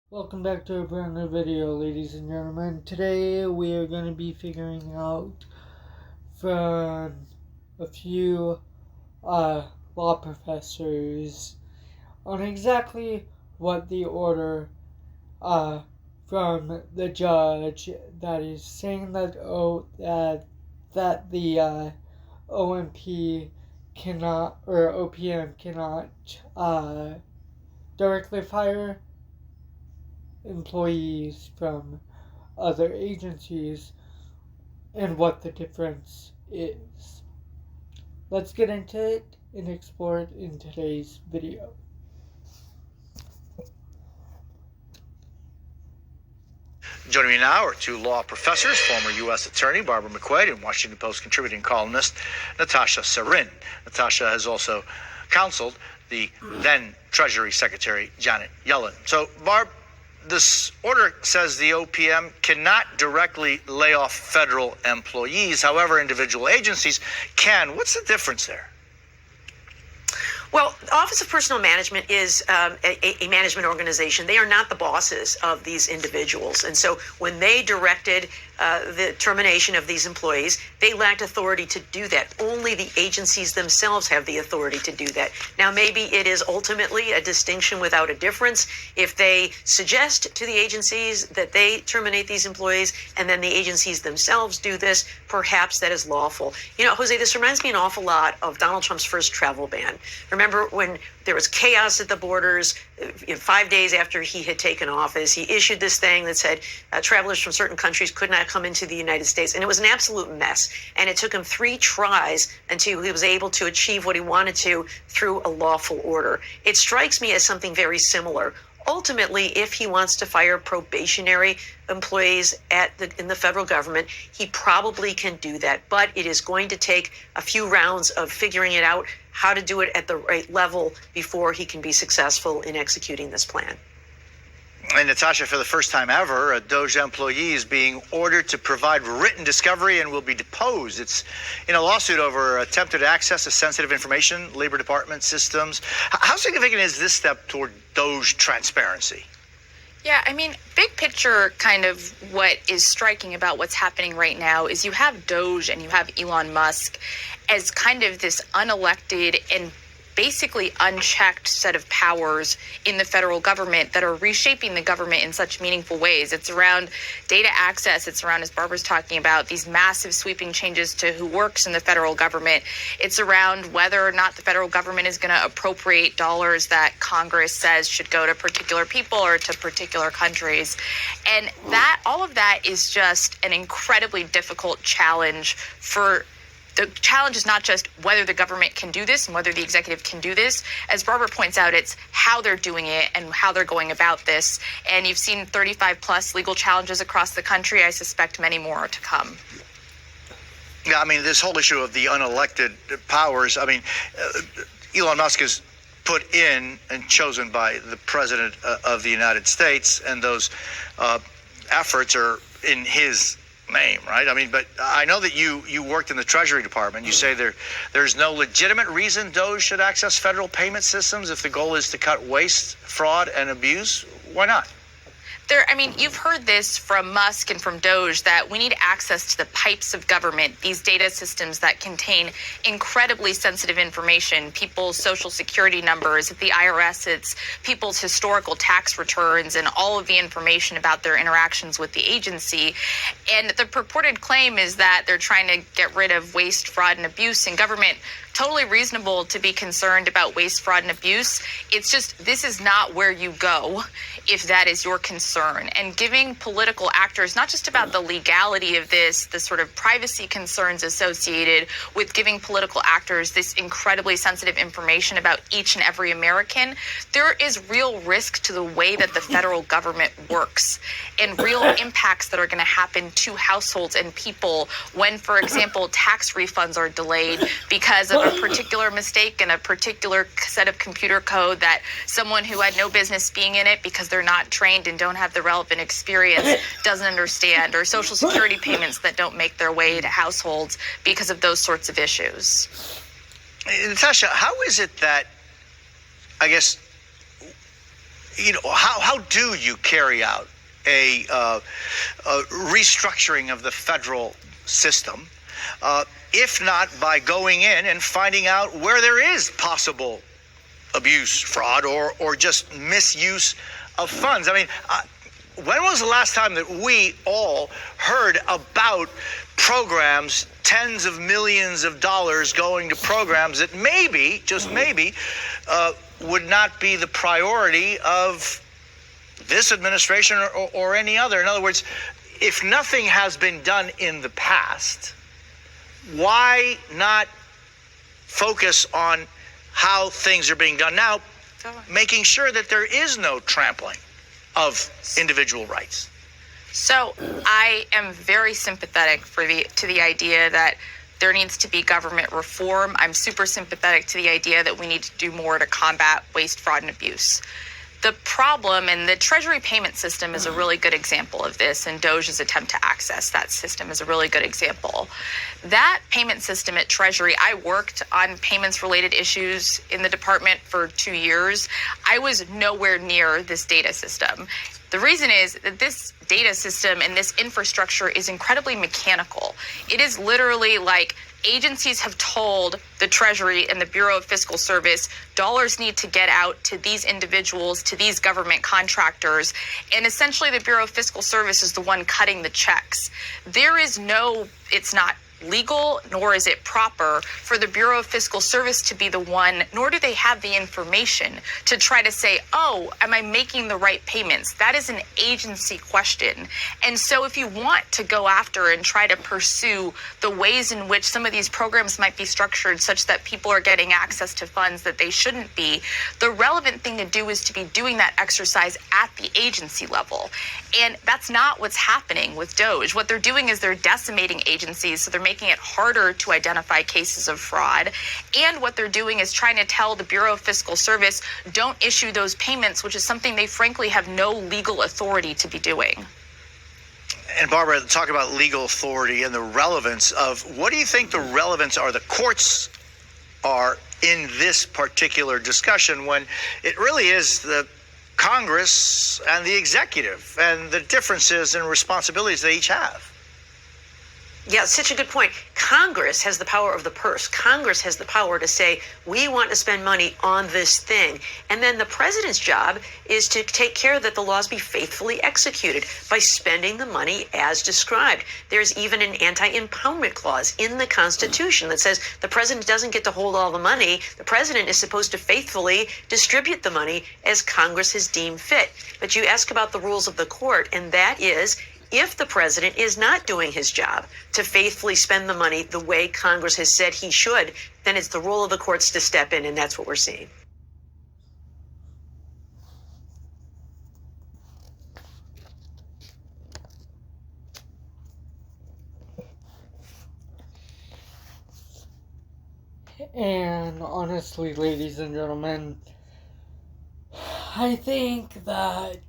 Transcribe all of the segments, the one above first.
Welcome back to a brand new video, ladies and gentlemen. Today we are going to be figuring out from a few law professors on exactly what the order from the judge that is saying that the OMP cannot, or OPM cannot directly fire employees from other agencies and what the difference is. Let's get into it and explore it in today's video. Joining me now are two law professors, former U.S. Attorney Barbara McQuade and Washington Post contributing columnist Natasha Serran. Natasha has also counseled the then Treasury Secretary Janet Yellen. So, Barb, this order says the OPM cannot directly lay off federal employees. However, individual agencies can. What's the difference there? Well, the Office of Personnel Management is a management organization. They are not the bosses of these individuals. And so when they directed the termination of these employees, they lacked authority to do that. Only the agencies themselves have the authority to do that. Now, maybe it is ultimately a distinction without a difference. If they suggest to the agencies that they terminate these employees and then the agencies themselves do this, perhaps that is lawful. You know, Jose, this reminds me an awful lot of Donald Trump's first travel ban. Remember when there was chaos at the borders, 5 days after he had taken office, he issued this thing that said travelers from certain countries could not come into the United States. And it was an absolute mess. And it took him 3 tries until he was able to achieve what he wanted to through a lawful order. It strikes me as something very similar. Ultimately, if he wants to fire probationary employees in the federal government, he probably can do that. But it is going to take a few rounds of figuring it out, how to do it at the right level before he can be successful in executing this plan. And Natasha, for the first time ever, a DOJ employee is being ordered to provide written discovery and will be deposed. It's in a lawsuit over attempted access to sensitive information, Labor Department systems. How significant is this step toward DOJ transparency? Yeah, I mean, big picture, kind of what is striking about what's happening right now is you have DOJ and you have Elon Musk as kind of this unelected and basically unchecked set of powers in the federal government that are reshaping the government in such meaningful ways. It's around data access. It's around, as Barbara's talking about, these massive sweeping changes to who works in the federal government. It's around whether or not the federal government is going to appropriate dollars that Congress says should go to particular people or to particular countries. And that, all of that is just an incredibly difficult challenge for. The challenge is not just whether the government can do this and whether the executive can do this. As Barbara points out, it's how they're doing it and how they're going about this. And you've seen 35 plus legal challenges across the country. I suspect many more are to come. Yeah, I mean, this whole issue of the unelected powers, I mean, Elon Musk is put in and chosen by the president of the United States, and those efforts are in his name, right? I mean, but I know that you worked in the Treasury Department. You say there's no legitimate reason DOJ should access federal payment systems if the goal is to cut waste, fraud, and abuse. Why not? I mean, you've heard this from Musk and from DOJ that we need access to the pipes of government, these data systems that contain incredibly sensitive information, people's social security numbers. At the IRS, it's people's historical tax returns and all of the information about their interactions with the agency. And the purported claim is that they're trying to get rid of waste, fraud, and abuse in government. Totally reasonable to be concerned about waste, fraud, and abuse. It's just, this is not where you go if that is your concern. And giving political actors, not just about the legality of this, the sort of privacy concerns associated with giving political actors this incredibly sensitive information about each and every American, there is real risk to the way that the federal government works and real impacts that are going to happen to households and people when, for example, tax refunds are delayed because of a particular mistake in a particular set of computer code that someone who had no business being in it because they're not trained and don't have the relevant experience doesn't understand, or social security payments that don't make their way to households because of those sorts of issues. Natasha, how is it that, I guess, how do you carry out a restructuring of the federal system, if not by going in and finding out where there is possible abuse, fraud, or just misuse of funds? I mean, when was the last time that we all heard about programs, tens of millions of dollars going to programs that maybe, just maybe, would not be the priority of this administration or any other? In other words, if nothing has been done in the past, why not focus on how things are being done now, making sure that there is no trampling of individual rights? So I am very sympathetic to the idea that there needs to be government reform. I'm super sympathetic to the idea that we need to do more to combat waste, fraud, and abuse. The problem, and the Treasury payment system is a really good example of this, and Doge's attempt to access that system is a really good example. That payment system at Treasury, I worked on payments-related issues in the department for 2 years. I was nowhere near this data system. The reason is that this data system and this infrastructure is incredibly mechanical. It is literally like agencies have told the Treasury and the Bureau of Fiscal Service, dollars need to get out to these individuals, to these government contractors, and essentially the Bureau of Fiscal Service is the one cutting the checks. It's not legal, nor is it proper for the Bureau of Fiscal Service to be the one, nor do they have the information to try to say, oh, am I making the right payments? That is an agency question. And so if you want to go after and try to pursue the ways in which some of these programs might be structured such that people are getting access to funds that they shouldn't be, the relevant thing to do is to be doing that exercise at the agency level. And that's not what's happening with Doge. What they're doing is they're decimating agencies, so they're making it harder to identify cases of fraud. And what they're doing is trying to tell the Bureau of Fiscal Service, don't issue those payments, which is something they frankly have no legal authority to be doing. And Barbara, talk about legal authority and the relevance of, what do you think the relevance are, the courts are in this particular discussion, when it really is the Congress and the executive and the differences and responsibilities they each have? Yeah, such a good point. Congress has the power of the purse. Congress has the power to say, we want to spend money on this thing. And then the president's job is to take care that the laws be faithfully executed by spending the money as described. There's even an anti-impoundment clause in the Constitution that says the president doesn't get to hold all the money. The president is supposed to faithfully distribute the money as Congress has deemed fit. But you ask about the rules of the court, and that is, if the president is not doing his job to faithfully spend the money the way Congress has said he should, then it's the role of the courts to step in, and that's what we're seeing. And honestly, ladies and gentlemen, I think that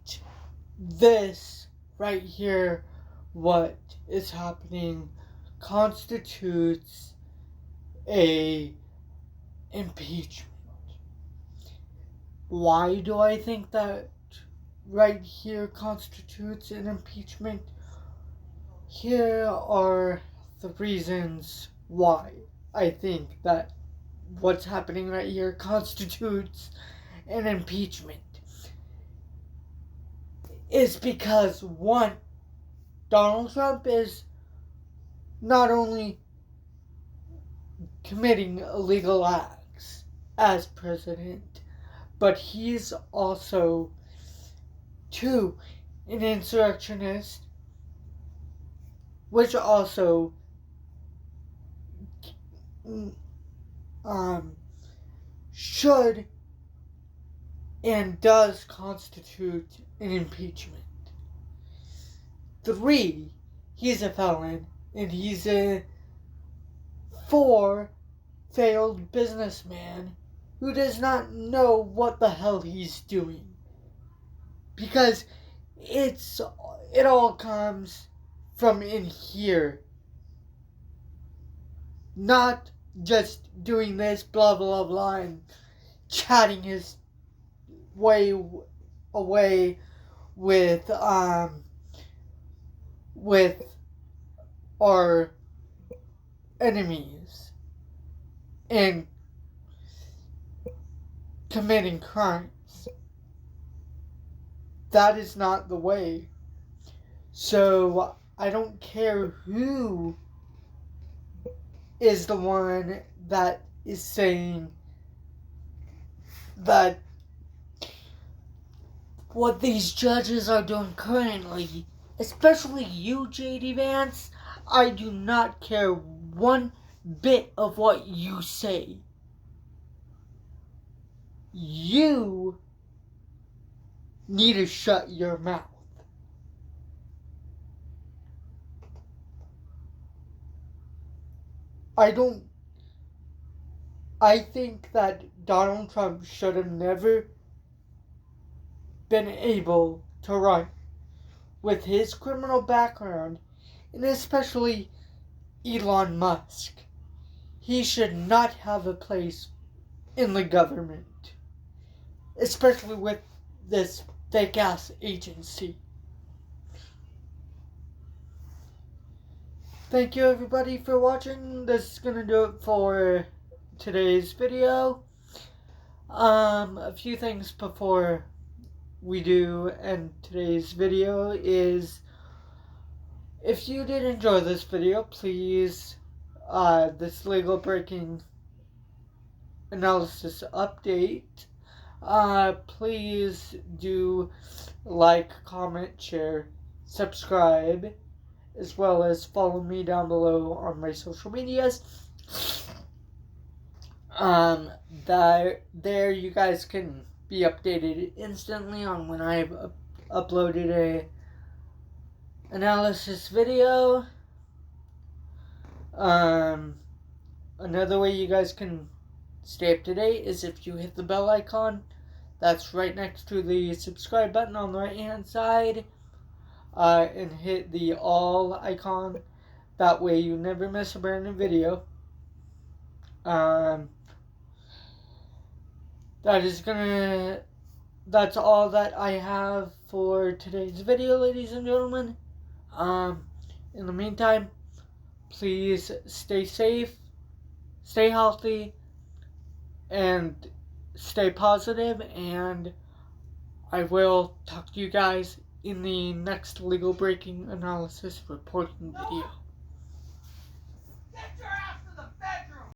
this right here, what is happening, constitutes a impeachment. Why do I think that right here constitutes an impeachment? Here are the reasons why I think that what's happening right here constitutes an impeachment. Is because, one, Donald Trump is not only committing illegal acts as president, but he's also, two, an insurrectionist, which also should and does constitute an impeachment. 3, he's a felon, and he's a 4, failed businessman who does not know what the hell he's doing. Because it all comes from in here. Not just doing this blah blah blah and chatting his way away with our enemies and committing crimes. That is not the way. So I don't care who is the one that is saying that what these judges are doing currently, especially you, J.D. Vance, I do not care one bit of what you say. You need to shut your mouth. I think that Donald Trump should have never been able to run with his criminal background, and especially Elon Musk. He should not have a place in the government, especially with this fake-ass agency. Thank you everybody for watching. This is gonna do it for today's video. A few things before we do end today's video is, if you did enjoy this video, please, this legal breaking analysis update, please do like, comment, share, subscribe, as well as follow me down below on my social medias. There you guys can be updated instantly on when I've uploaded a analysis video. Another way you guys can stay up to date is if you hit the bell icon that's right next to the subscribe button on the right hand side, and hit the all icon. That way you never miss a brand new video. That's all that I have for today's video, ladies and gentlemen. In the meantime, please stay safe, stay healthy, and stay positive, and I will talk to you guys in the next legal breaking analysis reporting video.